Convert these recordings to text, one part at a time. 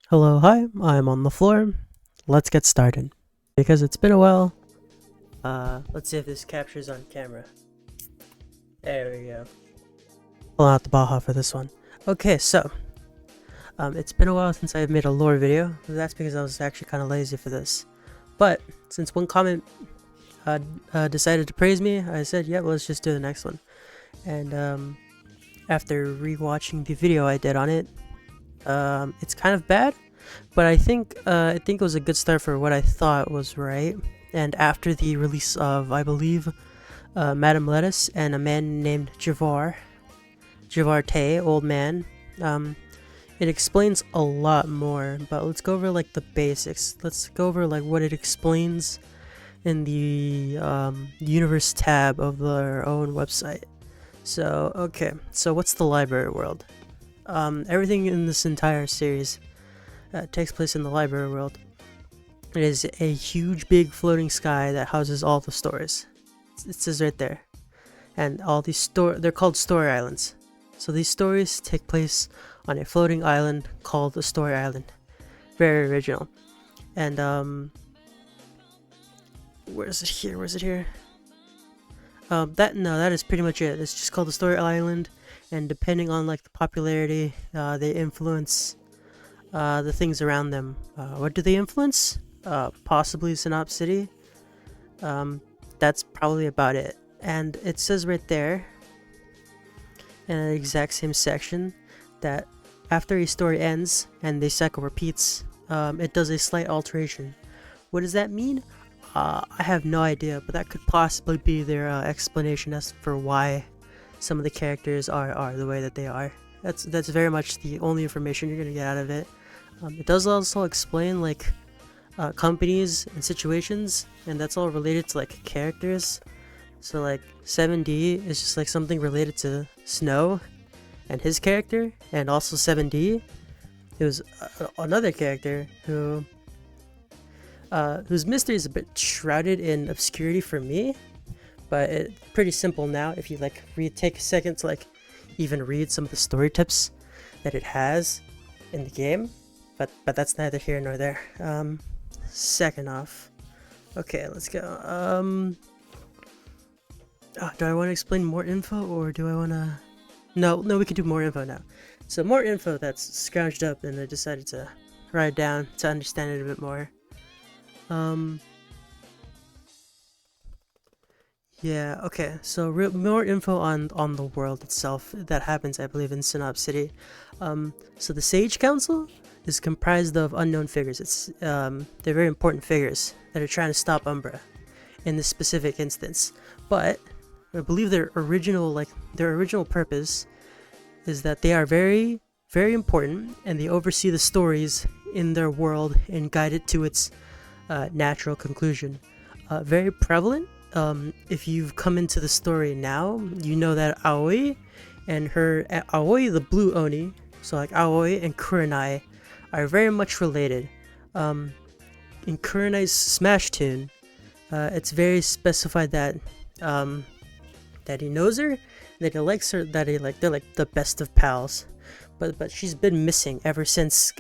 Hello, hi, I'm on the floor. Let's get started. Because it's been a while, let's see if this captures on camera. There we go. Pull out the Baja for this one. Okay, so, it's been a while since I've made a lore video. That's because I was actually kind of lazy for this. But, since one comment decided to praise me, I said, yeah, let's just do the next one. And, after rewatching the video I did on it, it's kind of bad, but I think it was a good start for what I thought was right. And after the release of, I believe, Madame Lettuce and a man named Javarte, old man, it explains a lot more. But let's go over like the basics. Let's go over like what it explains in the universe tab of their own website. So okay, so what's the library world? Everything in this entire series takes place in the library world. It is a huge, big floating sky that houses all the stories. It says right there, and all these they're called story islands. So these stories take place on a floating island called the Story Island. Very original. And where is it here? Where is it here? That is pretty much it. It's just called the Story Island, and depending on like the popularity, they influence the things around them. What do they influence? Possibly Synop City. That's probably about it. And it says right there, in the exact same section, that after a story ends and the cycle repeats, it does a slight alteration. What does that mean? I have no idea, but that could possibly be their explanation as for why some of the characters are the way that they are. That's very much the only information you're gonna get out of it. It does also explain like companies and situations, and that's all related to like characters. So like 7D is just like something related to Snow and his character, and also 7D, it was another character whose mystery is a bit shrouded in obscurity for me, but it's pretty simple now if you like take a second to like even read some of the story tips that it has in the game. But that's neither here nor there. Second off, okay, let's go. Do I want to explain more info, or do I want to? No, we can do more info now. So more info that's scrounged up, and I decided to write down to understand it a bit more. Yeah, okay, so more info on the world itself that happens, I believe, in Synop City. So the Sage Council is comprised of unknown figures. They're very important figures that are trying to stop Umbra in this specific instance. But I believe their original purpose is that they are very, very important, and they oversee the stories in their world and guide it to its natural conclusion. Very prevalent. If you've come into the story now, you know that Aoi and Aoi, the blue Oni, so like Aoi and Kurenai, are very much related. In Kurenai's Smash Tune, it's very specified that that he knows her, that he likes her, that they're like the best of pals. But she's been missing ever since.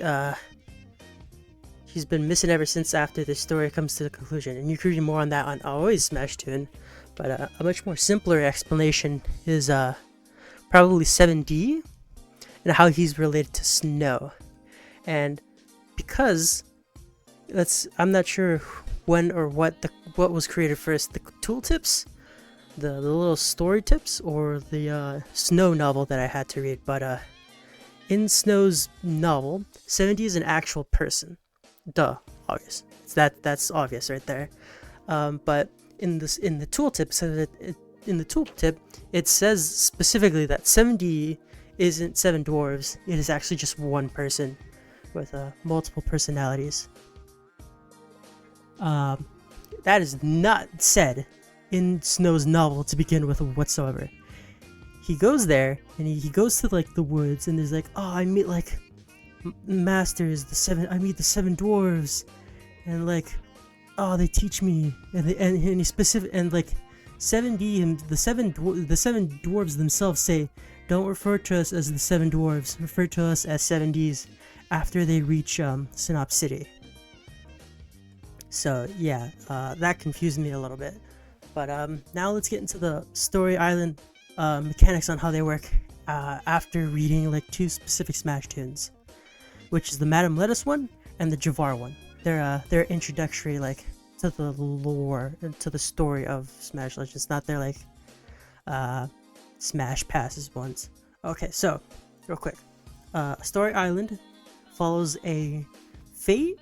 She's been missing ever since after the story comes to the conclusion, and you can read more on that on Aoi's Smash Tune. But a much more simpler explanation is probably 7D and how he's related to Snow. And because I'm not sure when or what was created first, the tooltips, the little story tips, or the Snow novel that I had to read. But in Snow's novel, 7D is an actual person. Duh, obvious. That's obvious right there. But in the tooltip, in the tooltip, it says specifically that 7D isn't 7 dwarves. It is actually just one person with multiple personalities. That is not said in Snow's novel to begin with whatsoever. He goes there and he goes to like the woods, and there's like, oh, I meet like masters, I meet the 7 dwarves, and like, oh, they teach me, and he specific, and like 7D and the seven dwarves themselves say, don't refer to us as the 7 dwarves, refer to us as 7Ds. after they reach Sinop City. So yeah, that confused me a little bit. But now let's get into the story island mechanics on how they work after reading like two specific Smash tunes, which is the Madame Lettuce one and the Javar one. They're introductory like to the lore and to the story of Smash Legends, not their like Smash passes ones. Okay, so real quick, Story Island follows a fate,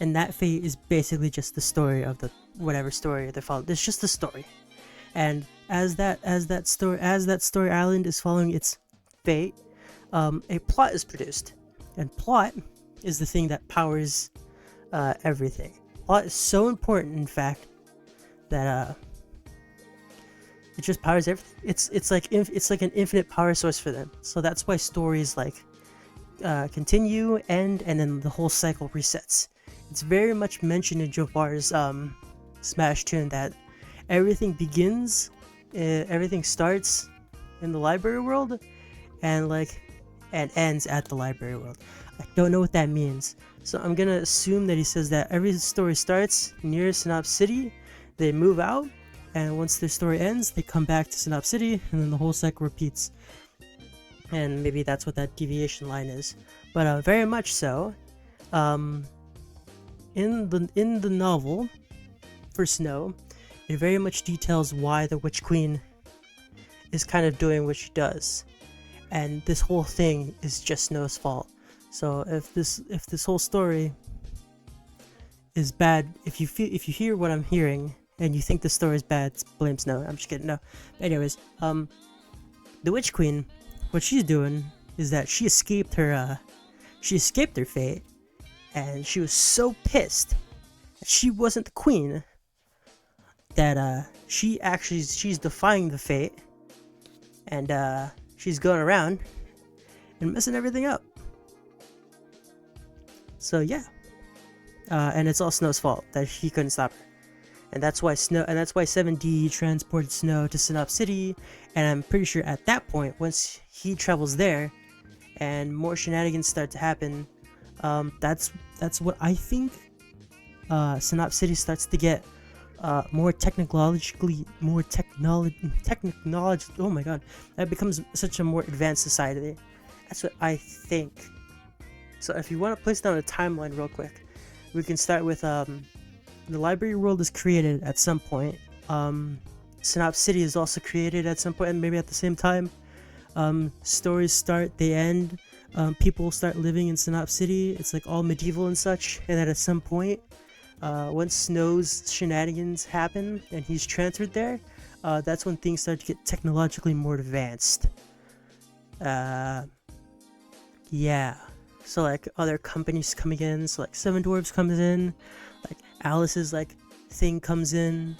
and that fate is basically just the story of the whatever story they follow. It's just the story, and as that story island is following its fate, a plot is produced, and plot is the thing that powers everything. Plot is so important, in fact, that it just powers everything. It's like an infinite power source for them. So that's why stories like continue, end, and then the whole cycle resets. It's very much mentioned in Javar's Smash tune that everything begins, everything starts in the library world, and ends at the library world. I don't know what that means, so I'm gonna assume that he says that every story starts near Sinop City, they move out, and once their story ends, they come back to Sinop City, and then the whole cycle repeats. And maybe that's what that deviation line is, but very much so. In the novel for Snow, it very much details why the Witch Queen is kind of doing what she does, and this whole thing is just Snow's fault. So if this whole story is bad, if you hear what I'm hearing and you think the story is bad, blame Snow. I'm just kidding. No. Anyways, the Witch Queen, what she's doing is that she escaped her fate, and she was so pissed that she wasn't the queen that she's defying the fate, and she's going around and messing everything up. So yeah, and it's all Snow's fault that he couldn't stop her, and that's why 7D transported Snow to Sinop City. And I'm pretty sure at that point, once he travels there, and more shenanigans start to happen, that's what I think. Sinop City starts to get more technology. Oh my god, that becomes such a more advanced society. That's what I think. So if you want to place down a timeline real quick, we can start with the library world is created at some point. Sinop City is also created at some point, and maybe at the same time. Stories start, they end. People start living in Sinop City. It's like all medieval and such. And then at some point, once Snow's shenanigans happen and he's transferred there, that's when things start to get technologically more advanced. Yeah. So like other companies coming in. So like Seven Dwarfs comes in. Like Alice's like thing comes in.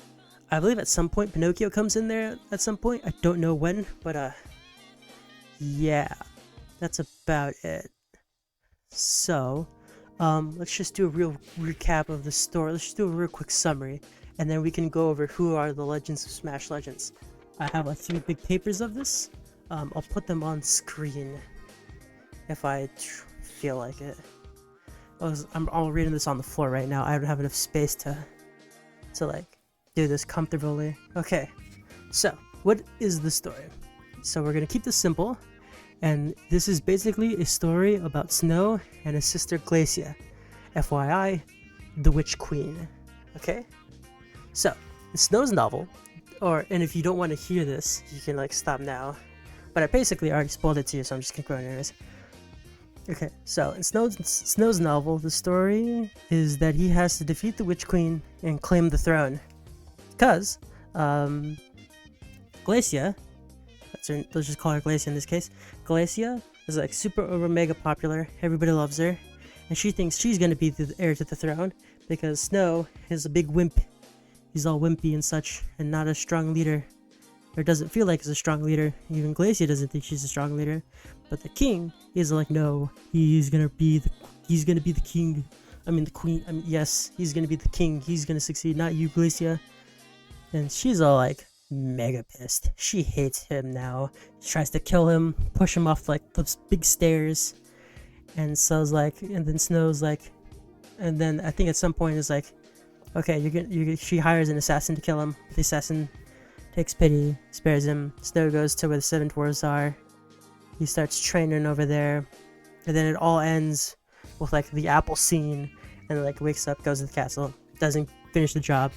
I believe at some point Pinocchio comes in there at some point. I don't know when, but yeah, that's about it. So, let's just do a real recap of the story. Let's just do a real quick summary, and then we can go over who are the Legends of Smash Legends. I have like 3 big papers of this. I'll put them on screen if I feel like it. I'm reading this on the floor right now. I don't have enough space to like do this comfortably. Okay, so what is the story? So we're gonna keep this simple. And this is basically a story about Snow and his sister Glacia. FYI, the Witch Queen. Okay? So, in Snow's novel, and if you don't want to hear this, you can like stop now. But I basically already spoiled it to you, so I'm just gonna go anyways. Okay, so in Snow's novel, the story is that he has to defeat the Witch Queen and claim the throne. Because, Glacia, let's just call her Glacia in this case. Glacia is like super over mega popular. Everybody loves her, and she thinks she's gonna be the heir to the throne because Snow is a big wimp. He's all wimpy and such, and not a strong leader, or doesn't feel like he's a strong leader. Even Glacia doesn't think she's a strong leader. But the king is like, no, he's gonna be the king. I mean the queen. I mean yes, he's gonna be the king. He's gonna succeed, not you, Glacia. And she's all like mega pissed. She hates him now. She tries to kill him, push him off like those big stairs, And Snow's like, and then Snow's like, and then I think at some point is like, okay, she hires an assassin to kill him. The assassin takes pity, spares him. Snow goes to where the seven dwarves are. He starts training over there, and then it all ends with like the apple scene, and like wakes up, goes to the castle, doesn't finish the job,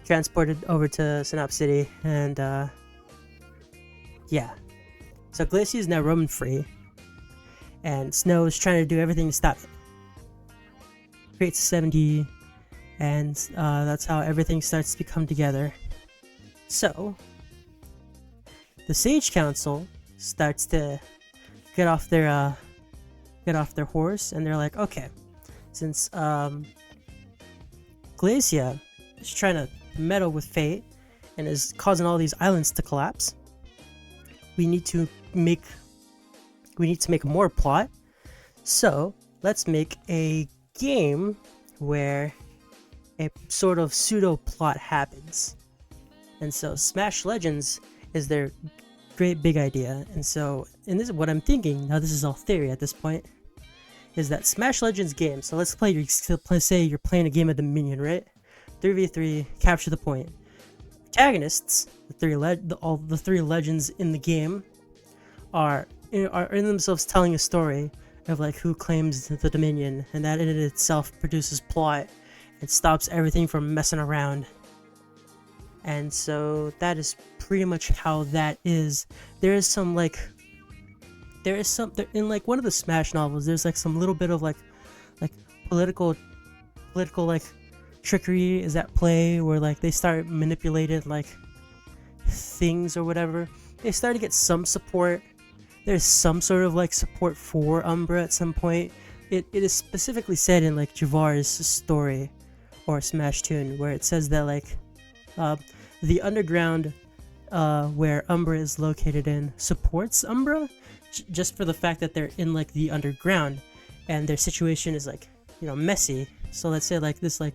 transported over to Sinop City, and yeah. So Glacia is now roaming free, and Snow is trying to do everything to stop it. Creates 70, and that's how everything starts to come together. So the Sage Council starts to get off their horse, and they're like, okay, since Glacia is trying to meddle with fate and is causing all these islands to collapse, we need to make more plot. So let's make a game where a sort of pseudo plot happens. And so Smash Legends is their great big idea. And so, and this is what I'm thinking, now this is all theory at this point, is that Smash Legends game, so let's say you're playing a game of Dominion, right? 3v3, capture the point. Protagonists, all the three legends in the game, are in themselves telling a story of like who claims the Dominion, and that in it itself produces plot and stops everything from messing around. And so that is pretty much how that is. There is some in like one of the Smash novels, there's like some little bit of like political like trickery is at play, where like they start manipulating like things or whatever. They start to get some support. There's some sort of like support for Umbra at some point. It is specifically said in like Javar's story or Smash Tune, where it says that like the underground where Umbra is located in supports Umbra just for the fact that they're in like the underground and their situation is like, you know, messy. So let's say like this like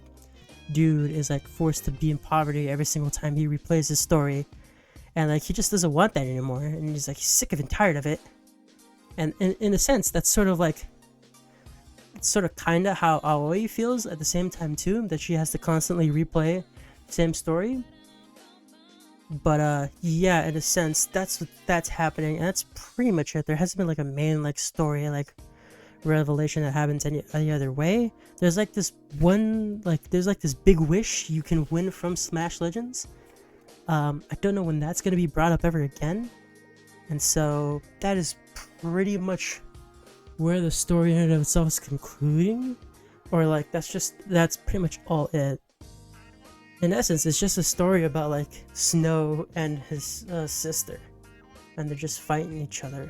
dude is like forced to be in poverty every single time he replays his story, and like he just doesn't want that anymore, and he's like sick of and tired of it. And in a sense, that's sort of like, it's sort of kind of how Aoi feels at the same time too, that she has to constantly replay the same story. But yeah, in a sense, that's happening, and that's pretty much it. There hasn't been like a main like story like revelation that happens any other way. There's like this one, like there's like this big wish you can win from Smash Legends. I don't know when that's gonna be brought up ever again, and so that is pretty much where the story in and of itself is concluding, or like that's pretty much all it. In essence, it's just a story about like Snow and his sister, and they're just fighting each other,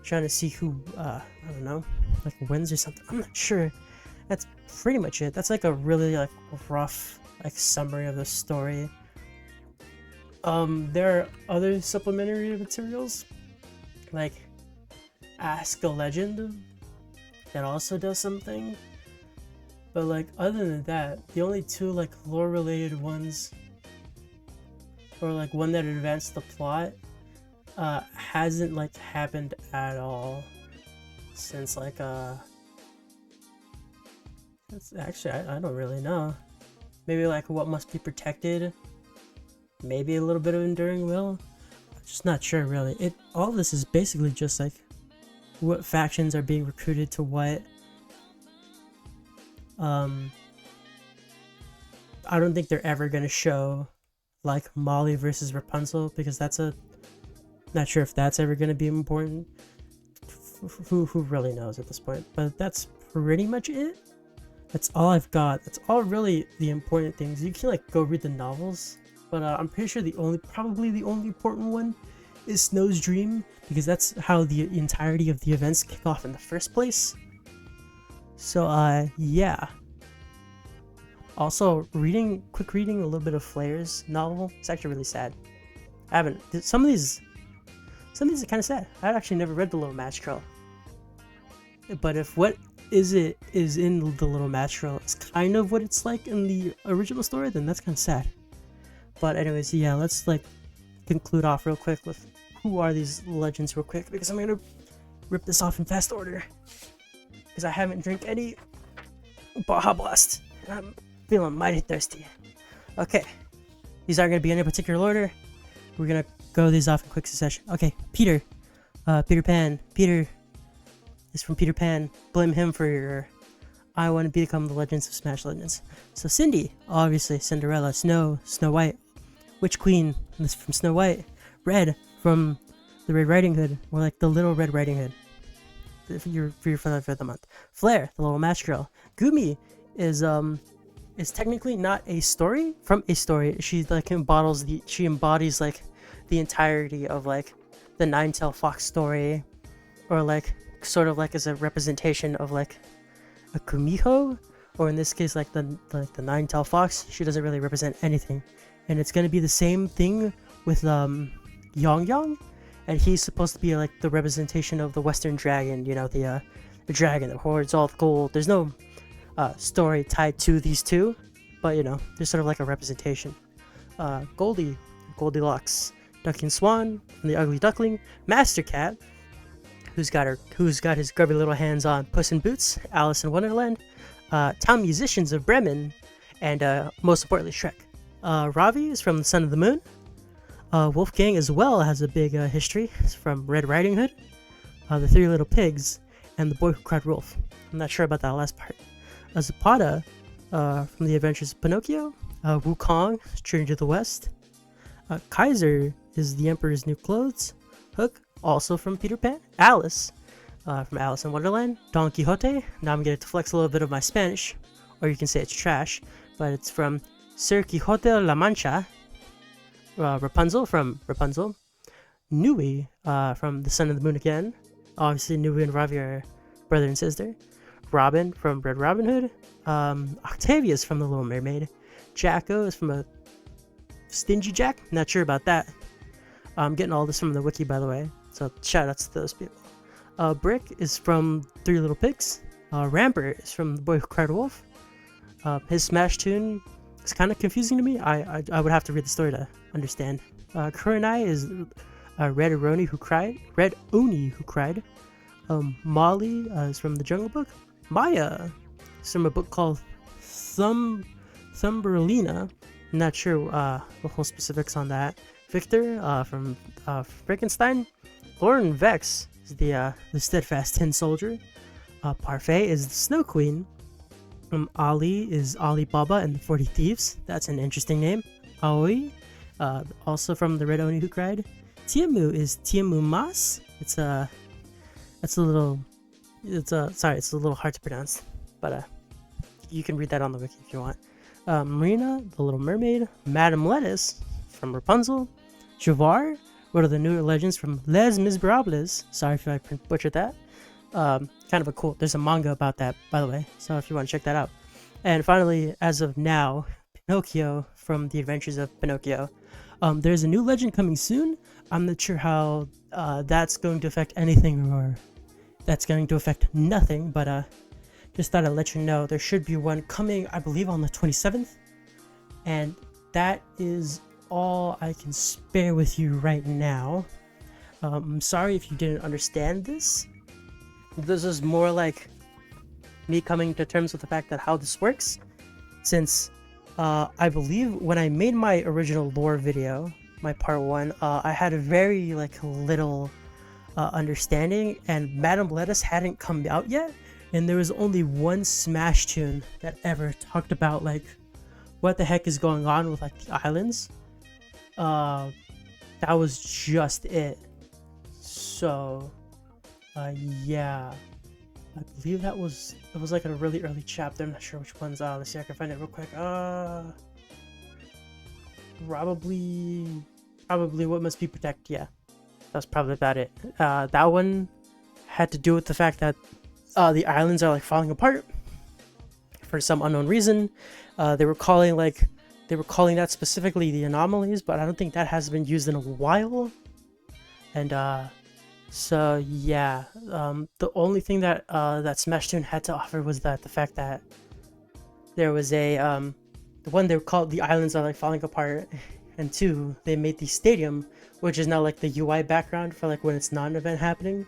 trying to see who I don't know, like wins or something. I'm not sure. That's pretty much it. That's like a really like rough like summary of the story. There are other supplementary materials like Ask a Legend that also does something, but like other than that, the only two like lore related ones, or like one that advanced the plot, hasn't like happened at all since like it's actually I don't really know. Maybe like What Must Be Protected, maybe a little bit of Enduring Will. I'm just not sure really. All of this is basically just like what factions are being recruited to what. I don't think they're ever gonna show like Molly versus Rapunzel, because not sure if that's ever gonna be important. Who really knows at this point? But that's pretty much it. That's all I've got. That's all really the important things. You can like go read the novels, but I'm pretty sure probably the only important one is Snow's Dream, because that's how the entirety of the events kick off in the first place. So yeah. Also, quick reading a little bit of Flair's novel. It's actually really sad. Some of these are kind of sad. I've actually never read The Little Match Girl. But if what is in The Little Match Girl is kind of what it's like in the original story, then that's kind of sad. But anyways, yeah, let's like conclude off real quick with who are these legends real quick, because I'm gonna rip this off in fast order because I haven't drank any Baja Blast. I'm feeling mighty thirsty. Okay, these aren't going to be in any particular order. We're going to go these off in quick succession. Okay, Peter. Peter Pan. Peter is from Peter Pan. Blame him for your I want to become the Legends of Smash Legends. So Cindy, obviously Cinderella. Snow White. Witch Queen, this from Snow White. Red from the Red Riding Hood, or like the Little Red Riding Hood. For the month. Flare, the little match girl. Gumi is technically not a story from a story. She embodies like the entirety of like the Nine-Tailed Fox story, or like sort of like as a representation of like a Kumiho, or in this case like the Nine-Tailed Fox. She doesn't really represent anything, and it's gonna be the same thing with Yang, and he's supposed to be like the representation of the Western Dragon. You know, the dragon that hoards all the gold. There's no story tied to these two, but you know, there's sort of like a representation. Goldilocks, Ducky and Swan, and the Ugly Duckling, Master Cat, who's got his grubby little hands on Puss in Boots, Alice in Wonderland, Town Musicians of Bremen, and most importantly Shrek. Ravi is from the Son of the Moon. Wolfgang as well has a big history. It's from Red Riding Hood, the Three Little Pigs, and the Boy Who Cried Wolf. I'm not sure about that last part. Zapata from the Adventures of Pinocchio. Wukong, Journey to the West. Kaiser is the Emperor's New Clothes. Hook, also from Peter Pan. Alice, from Alice in Wonderland. Don Quixote, now I'm getting to flex a little bit of my Spanish, or you can say it's trash, but it's from Sir Quixote de la Mancha. Rapunzel from Rapunzel. Nui from The Son of the Moon again. Obviously, Nui and Ravi are brother and sister. Robin from Red Robin Hood. Octavius from The Little Mermaid. Jacko is from a Stingy Jack. Not sure about that. I'm getting all this from the wiki, by the way. So shout outs to those people. Brick is from Three Little Pigs. Rampart is from The Boy Who Cried Wolf. His Smash tune is kind of confusing to me. I would have to read the story to understand. Kurenai is Red Oni Who Cried. Molly is from The Jungle Book. Maya is from a book called Thumbelina. Not sure the whole specifics on that. Victor from Frankenstein. Lauren Vex is the steadfast tin soldier. Parfait is the Snow Queen. Ali is Ali Baba and the 40 Thieves. That's an interesting name. Aoi, also from the Red Oni Who Cried. Tiamu is Tiamu Mas. It's a little hard to pronounce, but you can read that on the wiki if you want. Marina, the Little Mermaid. Madame Lettuce from Rapunzel. Javar, one of the newer legends from Les Miserables. Sorry if I butchered that. Kind of a cool, there's a manga about that, by the way, so if you want to check that out. And finally, as of now, Pinocchio from The Adventures of Pinocchio. There's a new legend coming soon. I'm not sure how that's going to affect anything, or that's going to affect nothing, but just thought I'd let you know there should be one coming, I believe, on the 27th. And that is all I can spare with you right now. I'm sorry if you didn't understand this. This is more like me coming to terms with the fact that how this works, since I believe when I made my original lore video, my part 1, I had a very little understanding, and Madame Lettuce hadn't come out yet, and there was only one Smash tune that ever talked about what the heck is going on with the islands. That was just it. So yeah, I believe it was a really early chapter. I'm not sure which ones. Let's see, I can find it real quick. Probably What Must Be Protected. Yeah, that's probably about it. That one had to do with the fact that the islands are falling apart for some unknown reason. They were calling that specifically the anomalies, but I don't think that has been used in a while. And so yeah, the only thing that that Smash Tune had to offer was the fact that there was the one they were called the islands are falling apart, and 2, they made the stadium, which is now the UI background for when it's not an event happening.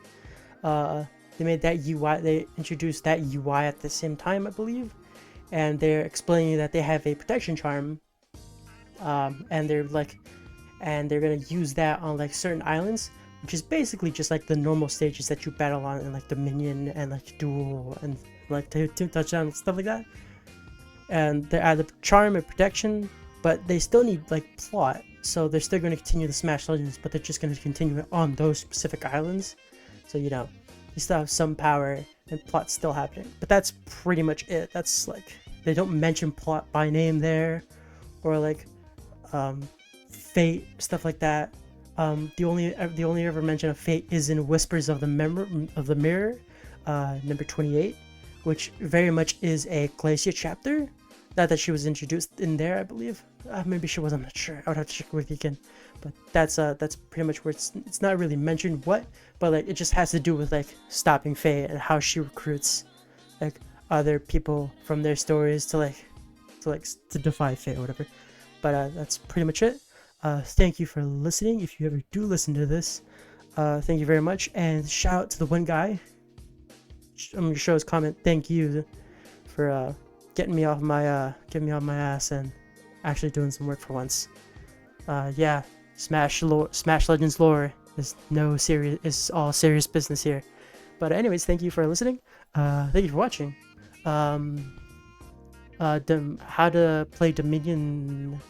they made that UI. They introduced that UI at the same time, I believe, and they're explaining that they have a protection charm, and they're gonna use that on like certain islands, which is basically just like the normal stages that you battle on in like Dominion and like Duel and like Team Touchdown and stuff like that. And they add the charm and protection, but they still need like plot, so they're still going to continue the Smash Legends, but they're just going to continue it on those specific islands. So you still have some power and plot still happening, but that's pretty much it. That's like, they don't mention plot by name there, or like fate, stuff like that. The only ever mention of fate is in Whispers of the Mirror, number 28, which very much is a Glacia chapter. Not that she was introduced in there, I believe. Maybe she was, I'm not sure. I would have to check with you again. But that's pretty much where it's not really mentioned what, but like it just has to do with like stopping Faye and how she recruits like other people from their stories to defy Faye or whatever. But that's pretty much it. Thank you for listening. If you ever do listen to this, thank you very much. And shout out to the one guy. I'm gonna show his comment. Thank you for getting me off my ass and actually doing some work for once. Yeah, Smash Legends lore is all serious business here. But anyways, thank you for listening. Thank you for watching. How to play Dominion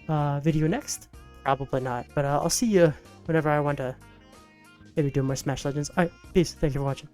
video next? Probably not, but I'll see you whenever I want to maybe do more Smash Legends. Alright, peace. Thank you for watching.